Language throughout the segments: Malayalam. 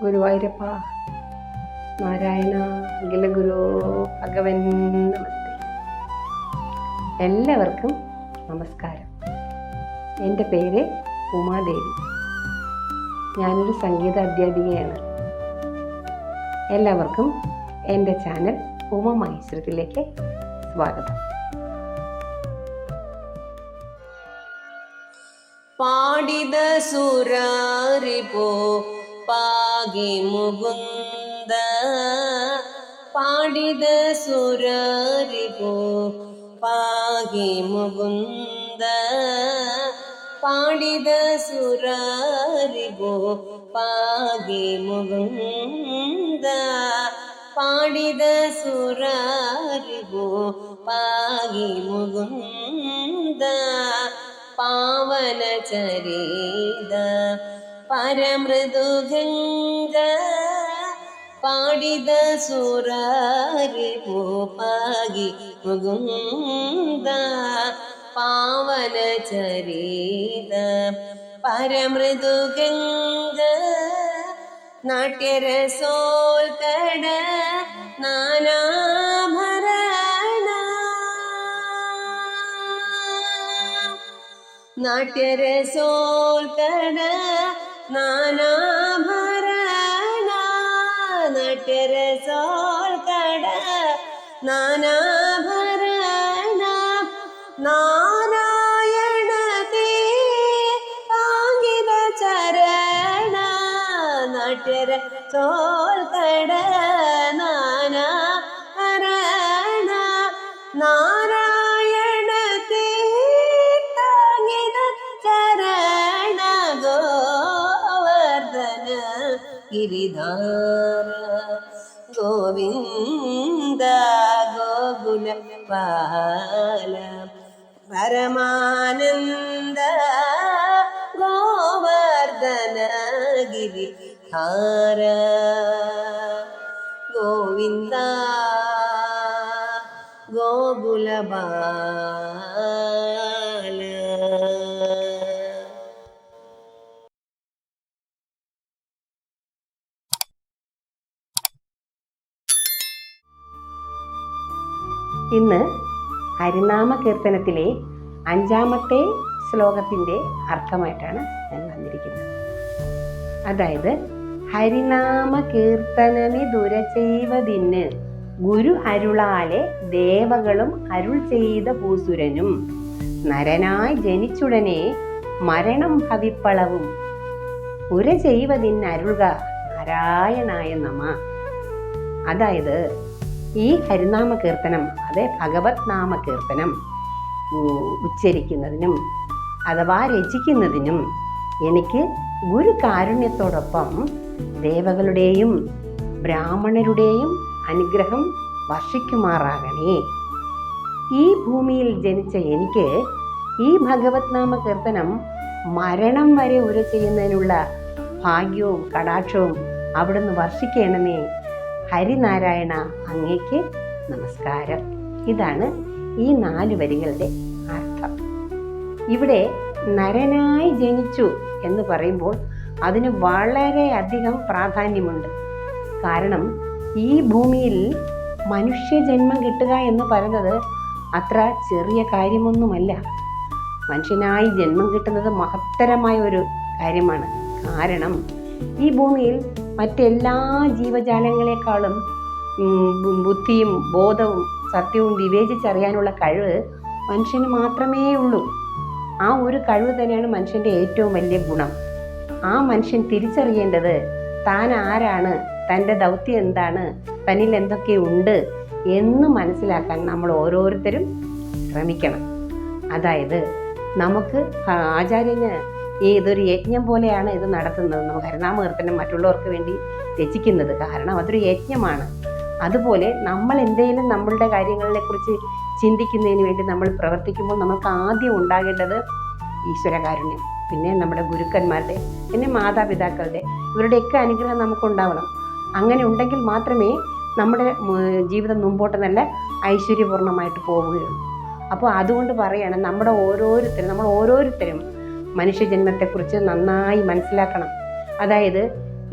ഗുരുവായൂരപ്പ നാരായണ അഖില ഗുരു ഭഗവൻ നമസ്തേ. എല്ലാവർക്കും നമസ്കാരം. എൻ്റെ പേര് ഉമാദേവി. ഞാനൊരു സംഗീത അധ്യാപികയാണ്. എല്ലാവർക്കും എൻ്റെ ചാനൽ ഉമ മഹേശ്വരത്തിലേക്ക് സ്വാഗതം. പാടിത സുരാരിപോ പാകി മുകുന്ദ, പാടിത സുരാരിപോ പാകി മുകുന്ദ, പാടിത സുരാരിപോ പാകി മുകുന്ദ, പാടിത സുരാരിപോ പാകി മുകുന്ദ, പാവന ചരിത പരമൃദുഗംഗ, പാടിത സുരാരിപോ പാകി മുകുന്ദ, പാവന ചരിത പരമൃദുഗംഗ, നാട്യരസോൽക്കട നാനാഭരണ, നാട്യരസോൽക്കട നാനാഭരണ, നാട്യരസോൽക്കട നാനാഭരണ, നാരായണ തേ ആംഗിത ചരണ, നാട്യരസോൽക്കട നാനാഭരണ, നാരായണ തേ ചരണ, ഗോവർദ്ധന ഗിരിധാര ഗോവിന്ദ ഗോകുല പാല പരമാനന്ദ, ഗോവർദ്ധന ഗിരിധാര ഗോവിന്ദ ഗോകുല ബാല. ഇന്ന് ഹരിനാമ കീർത്തനത്തിലെ 5-ാമത്തെ ശ്ലോകത്തിൻ്റെ അർത്ഥമായിട്ടാണ് ഞാൻ വന്നിരിക്കുന്നത്. അതായത്, ഹരിനാമ കീർത്തനമി ദുര ചെയ്വതിന് ഗുരു അരുളാലെ ദേവകളും അരുൾ ചെയ്ത ഭൂസുരനും നരനായി ജനിച്ചുടനെ മരണം ഭവിപ്പളവും ഉര ചെയ്വതിന് അരുൾക നാരായണായ നമ. അതായത്, ഈ ഹരിനാമ കീർത്തനം, അതെ ഭഗവത് നാമ കീർത്തനം ഉച്ചരിക്കുന്നതിനും അഥവാ രചിക്കുന്നതിനും എനിക്ക് ഗുരു കാരുണ്യത്തോടൊപ്പം ദേവകളുടെയും ബ്രാഹ്മണരുടെയും അനുഗ്രഹം വർഷിക്കുമാറാകണേ. ഈ ഭൂമിയിൽ ജനിച്ച എനിക്ക് ഈ ഭഗവത് നാമ കീർത്തനം മരണം വരെ ഉര ചെയ്യുന്നതിനുള്ള ഭാഗ്യവും കടാക്ഷവും അവിടുന്ന് വർഷിക്കണമേ. ഹരിനാരായണ അങ്ങേക്ക് നമസ്കാരം. ഇതാണ് ഈ 4 വരികളുടെ അർത്ഥം. ഇവിടെ നരനായി ജനിച്ചു എന്ന് പറയുമ്പോൾ അതിന് വളരെയധികം പ്രാധാന്യമുണ്ട്. കാരണം ഈ ഭൂമിയിൽ മനുഷ്യജന്മം കിട്ടുക എന്ന് പറയുന്നത് അത്ര ചെറിയ കാര്യമൊന്നുമല്ല. മനുഷ്യനായി ജന്മം കിട്ടുന്നത് മഹത്തരമായ ഒരു കാര്യമാണ്. കാരണം ഈ ഭൂമിയിൽ മറ്റെല്ലാ ജീവജാലങ്ങളെക്കാളും ബുദ്ധിയും ബോധവും സത്യവും വിവേചിച്ചറിയാനുള്ള കഴിവ് മനുഷ്യന് മാത്രമേ ഉള്ളൂ. ആ ഒരു കഴിവ് തന്നെയാണ് മനുഷ്യൻ്റെ ഏറ്റവും വലിയ ഗുണം. ആ മനുഷ്യൻ തിരിച്ചറിയേണ്ടത് താൻ ആരാണ്, തൻ്റെ ദൗത്യം എന്താണ്, തന്നിൽ എന്തൊക്കെ ഉണ്ട് എന്ന് മനസ്സിലാക്കാൻ നമ്മൾ ഓരോരുത്തരും ശ്രമിക്കണം. അതായത്, നമുക്ക് ആചാര്യന് ഇതൊരു യജ്ഞം പോലെയാണ് ഇത് നടത്തുന്നത്. നമുക്ക് ഹരിനാമ കീർത്തനം മറ്റുള്ളവർക്ക് വേണ്ടി രചിക്കുന്നത്. കാരണം അതൊരു യജ്ഞമാണ്. അതുപോലെ നമ്മൾ എന്തെങ്കിലും നമ്മളുടെ കാര്യങ്ങളെക്കുറിച്ച് ചിന്തിക്കുന്നതിന് വേണ്ടി നമ്മൾ പ്രവർത്തിക്കുമ്പോൾ നമുക്ക് ആദ്യം ഉണ്ടാകേണ്ടത് ഈശ്വരകാരുണ്യം, പിന്നെ നമ്മുടെ ഗുരുക്കന്മാരുടെ, പിന്നെ മാതാപിതാക്കളുടെ, ഇവരുടെയൊക്കെ അനുഗ്രഹം നമുക്കുണ്ടാവണം. അങ്ങനെ ഉണ്ടെങ്കിൽ മാത്രമേ നമ്മുടെ ജീവിതം മുമ്പോട്ട് നല്ല ഐശ്വര്യപൂർണ്ണമായിട്ട് പോവുകയുള്ളൂ. അപ്പോൾ അതുകൊണ്ട് പറയാണ്, നമ്മൾ ഓരോരുത്തരും മനുഷ്യജന്മത്തെക്കുറിച്ച് നന്നായി മനസ്സിലാക്കണം. അതായത്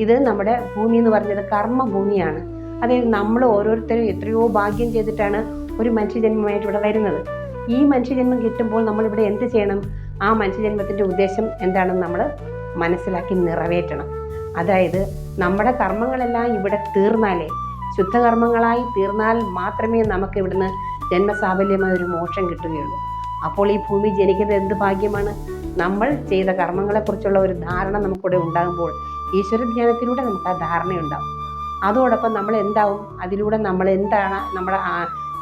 ഇത് നമ്മുടെ ഭൂമി എന്ന് പറഞ്ഞത് കർമ്മഭൂമിയാണ്. അതായത് നമ്മൾ ഓരോരുത്തരും എത്രയോ ഭാഗ്യം ചെയ്തിട്ടാണ് ഒരു മനുഷ്യജന്മമായിട്ട് ഇവിടെ വരുന്നത്. ഈ മനുഷ്യജന്മം കിട്ടുമ്പോൾ നമ്മളിവിടെ എന്ത് ചെയ്യണം? ആ മനുഷ്യജന്മത്തിൻ്റെ ഉദ്ദേശം എന്താണെന്ന് നമ്മൾ മനസ്സിലാക്കി നിറവേറ്റണം. അതായത് നമ്മുടെ കർമ്മങ്ങളെല്ലാം ഇവിടെ തീർന്നാലേ, ശുദ്ധകർമ്മങ്ങളായി തീർന്നാൽ മാത്രമേ നമുക്ക് ഇവിടുന്ന് ജന്മസാഫല്യമായ ഒരു മോക്ഷം കിട്ടുകയുള്ളൂ. അപ്പോൾ ഈ ഭൂമി ജനിക്കുന്നത് എന്ത് ഭാഗ്യമാണ്! നമ്മൾ ചെയ്ത കർമ്മങ്ങളെക്കുറിച്ചുള്ള ഒരു ധാരണ നമുക്കിവിടെ ഉണ്ടാകുമ്പോൾ ഈശ്വരധ്യാനത്തിലൂടെ നമുക്ക് ആ ധാരണയുണ്ടാവും. അതോടൊപ്പം നമ്മൾ എന്താവും, അതിലൂടെ നമ്മൾ എന്താണ് നമ്മുടെ ആ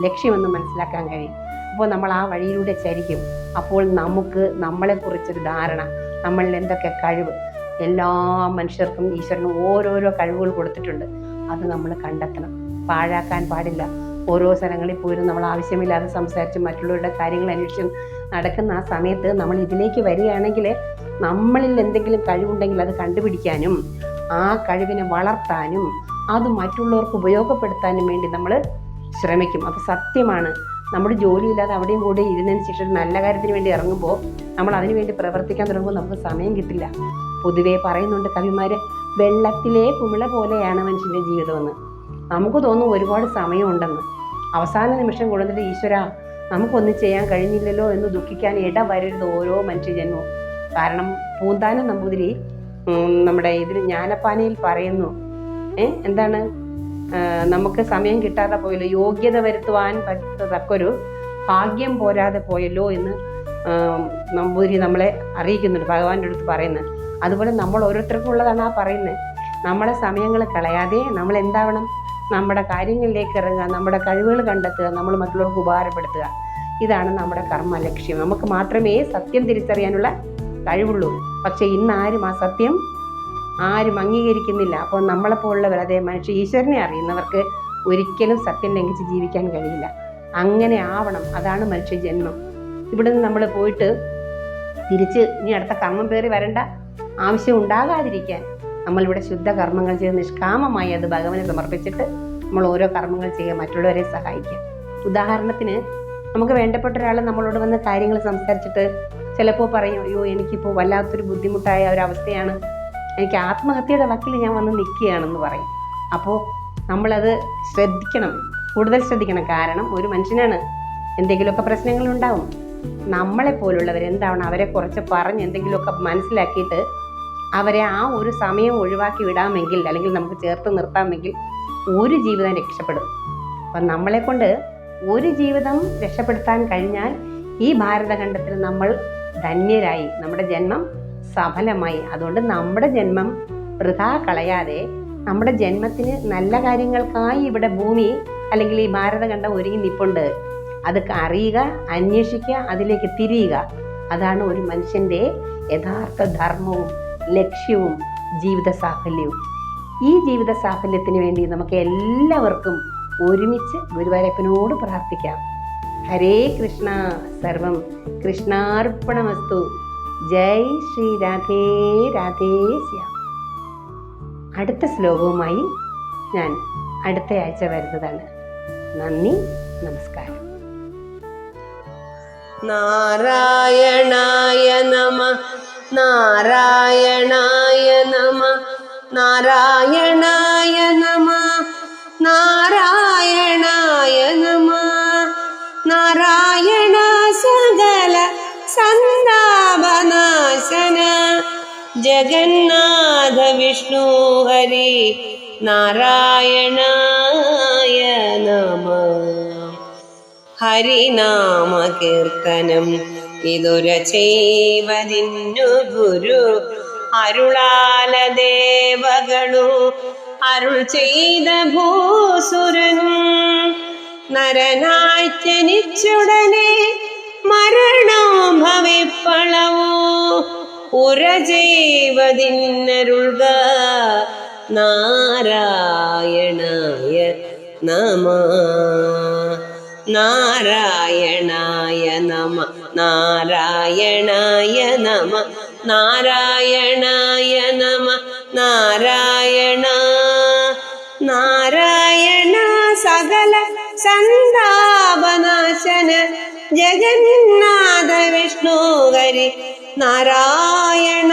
ലക്ഷ്യമെന്ന് മനസ്സിലാക്കാൻ കഴിയും. അപ്പോൾ നമ്മൾ ആ വഴിയിലൂടെ ചരിക്കും. അപ്പോൾ നമുക്ക് നമ്മളെക്കുറിച്ചൊരു ധാരണ, നമ്മളിൽ എന്തൊക്കെ കഴിവ്, എല്ലാ മനുഷ്യർക്കും ഈശ്വരന് ഓരോരോ കഴിവുകൾ കൊടുത്തിട്ടുണ്ട്. അത് നമ്മൾ കണ്ടെത്തണം, പാഴാക്കാൻ പാടില്ല. ഓരോ സ്ഥലങ്ങളിൽ പോലും നമ്മൾ ആവശ്യമില്ലാതെ സംസാരിച്ച് മറ്റുള്ളവരുടെ കാര്യങ്ങൾ അന്വേഷിച്ച് നടക്കുന്ന ആ സമയത്ത് നമ്മൾ ഇതിലേക്ക് വരികയാണെങ്കിൽ നമ്മളിൽ എന്തെങ്കിലും കഴിവുണ്ടെങ്കിൽ അത് കണ്ടുപിടിക്കാനും ആ കഴിവിനെ വളർത്താനും അത് മറ്റുള്ളവർക്ക് ഉപയോഗപ്പെടുത്താനും വേണ്ടി നമ്മൾ ശ്രമിക്കും. അത് സത്യമാണ്. നമ്മുടെ ജോലിയില്ലാതെ അവിടെയും കൂടെ ഇരുന്നതിന് ശേഷം നല്ല കാര്യത്തിന് വേണ്ടി ഇറങ്ങുമ്പോൾ നമ്മൾ അതിനു വേണ്ടി പ്രവർത്തിക്കാൻ തുടങ്ങുമ്പോൾ നമുക്ക് സമയം കിട്ടില്ല. പൊതുവേ പറയുന്നുണ്ട് കവിമാർ, വെള്ളത്തിലെ കുമിള പോലെയാണ് മനുഷ്യൻ്റെ ജീവിതമെന്ന്. നമുക്ക് തോന്നും ഒരുപാട് സമയമുണ്ടെന്ന്. അവസാന നിമിഷം കൊണ്ടുവന്നിട്ട് ഈശ്വര നമുക്കൊന്നും ചെയ്യാൻ കഴിഞ്ഞില്ലല്ലോ എന്ന് ദുഃഖിക്കാൻ ഇടവരരുത് ഓരോ മനുഷ്യജന്മവും. കാരണം പൂന്താനം നമ്പൂതിരി നമ്മുടെ ഇതിൽ ജ്ഞാനപ്പാനയിൽ പറയുന്നു, എന്താണ്, നമുക്ക് സമയം കിട്ടാതെ പോയല്ലോ, യോഗ്യത വരുത്തുവാൻ പറ്റത്തക്കൊരു ഭാഗ്യം പോരാതെ പോയല്ലോ എന്ന് നമ്പൂതിരി നമ്മളെ അറിയിക്കുന്നുണ്ട്, ഭഗവാന്റെ അടുത്ത് പറയുന്നത്. അതുപോലെ നമ്മൾ ഓരോരുത്തർക്കും ഉള്ളതാണ് ആ പറയുന്നത്. നമ്മുടെ സമയങ്ങൾ കളയാതെ നമ്മൾ എന്താവണം, നമ്മുടെ കാര്യങ്ങളിലേക്ക് ഇറങ്ങുക, നമ്മുടെ കഴിവുകൾ കണ്ടെത്തുക, നമ്മൾ മറ്റുള്ളവർക്ക് ഉപകാരപ്പെടുത്തുക. ഇതാണ് നമ്മുടെ കർമ്മ ലക്ഷ്യം. നമുക്ക് മാത്രമേ സത്യം തിരിച്ചറിയാനുള്ള കഴിവുള്ളൂ. പക്ഷെ ഇന്നാരും ആ സത്യം ആരും അംഗീകരിക്കുന്നില്ല. അപ്പോൾ നമ്മളെപ്പോലുള്ളവർ, അതേ മനുഷ്യ ഈശ്വരനെ അറിയുന്നവർക്ക് ഒരിക്കലും സത്യം ലംഘിച്ച് ജീവിക്കാൻ കഴിയില്ല. അങ്ങനെ ആവണം. അതാണ് മനുഷ്യജന്മം. ഇവിടെ നിന്ന് നമ്മൾ പോയിട്ട് തിരിച്ച് ഇനി അടുത്ത കർമ്മം പേറി വരേണ്ട ആവശ്യം ഉണ്ടാകാതിരിക്കാൻ നമ്മളിവിടെ ശുദ്ധ കർമ്മങ്ങൾ ചെയ്ത് നിഷ്കാമമായി അത് ഭഗവാനെ സമർപ്പിച്ചിട്ട് നമ്മൾ ഓരോ കർമ്മങ്ങൾ ചെയ്യുക, മറ്റുള്ളവരെ സഹായിക്കുക. ഉദാഹരണത്തിന് നമുക്ക് വേണ്ടപ്പെട്ട ഒരാൾ നമ്മളോട് വന്ന് കാര്യങ്ങൾ സംസാരിച്ചിട്ട് ചിലപ്പോൾ പറയും, അയ്യോ എനിക്കിപ്പോൾ വല്ലാത്തൊരു ബുദ്ധിമുട്ടായ ഒരവസ്ഥയാണ്, എനിക്ക് ആത്മഹത്യയുടെ വക്കിൽ ഞാൻ വന്ന് നിൽക്കുകയാണെന്ന് പറയും. അപ്പോൾ നമ്മളത് ശ്രദ്ധിക്കണം, കൂടുതൽ ശ്രദ്ധിക്കണം. കാരണം ഒരു മനുഷ്യനാണ്, എന്തെങ്കിലുമൊക്കെ പ്രശ്നങ്ങളുണ്ടാവും. നമ്മളെപ്പോലുള്ളവർ എന്താവണം, അവരെ കുറച്ച് പറഞ്ഞ് എന്തെങ്കിലുമൊക്കെ മനസ്സിലാക്കിയിട്ട് അവരെ ആ ഒരു സമയം ഒഴിവാക്കി വിടാമെങ്കിൽ, അല്ലെങ്കിൽ നമുക്ക് ചേർത്ത് നിർത്താമെങ്കിൽ ഒരു ജീവിതം രക്ഷപ്പെടും. അപ്പം നമ്മളെക്കൊണ്ട് ഒരു ജീവിതം രക്ഷപ്പെടുത്താൻ കഴിഞ്ഞാൽ ഈ ഭാരതഖണ്ഡത്തിൽ നമ്മൾ ധന്യരായി, നമ്മുടെ ജന്മം സഫലമായി. അതുകൊണ്ട് നമ്മുടെ ജന്മം വൃഥാ കളയാതെ നമ്മുടെ ജന്മത്തിന് നല്ല കാര്യങ്ങൾക്കായി ഇവിടെ ഭൂമി അല്ലെങ്കിൽ ഈ ഭാരതഖണ്ഡം ഒരുങ്ങി നിൽപ്പുണ്ട്. അത് അറിയുക, അന്വേഷിക്കുക, അതിലേക്ക് തിരിയുക. അതാണ് ഒരു മനുഷ്യൻ്റെ യഥാർത്ഥ ധർമ്മവും ലക്ഷ്യവും ജീവിത സാഫല്യവും. ഈ ജീവിത സാഫല്യത്തിന് വേണ്ടി നമുക്ക് എല്ലാവർക്കും ഒരുമിച്ച് ഗുരുവായൂരപ്പനോട് പ്രാർത്ഥിക്കാം. ഹരേ കൃഷ്ണ, സർവം കൃഷ്ണാർപ്പണമസ്തു. ജയ് ശ്രീ രാധേ രാധേ ശ്യാം. അടുത്ത ശ്ലോകവുമായി ഞാൻ അടുത്ത ആഴ്ച വരുന്നതാണ്. നന്ദി, നമസ്കാരം. നാരായണായ നമഃ, നാരായണായ നമഃ, നാരായണായ നമഃ, നാരായണായ നമഃ. നാരായണ സകല സന്താപനാശന ജഗന്നാഥ വിഷ്ണു ഹരി നാരായണായ നമഃ. ഹരിനാമ കീർത്തനം ഇതുര ചെയ്വതിന്നു ഗുരു അരുളാല ദേവഗണു അരുൾ ചെയ്ത ഭൂസുരൻ. നരനായി ജനിച്ചുടനെ മരണോ ഭവിപ്പളവോ ഉര ചെയ്വതിന്നരുൾക നാരായണായ നമഃ. നാരായണായ നമഃ, നാരായണായ നമഃ, നാരായണായ നമഃ, നാരായണ. നാരായണ സകല സന്താപനാശന ജഗന്നാഥ വിഷ്ണു ഹരി നാരായണ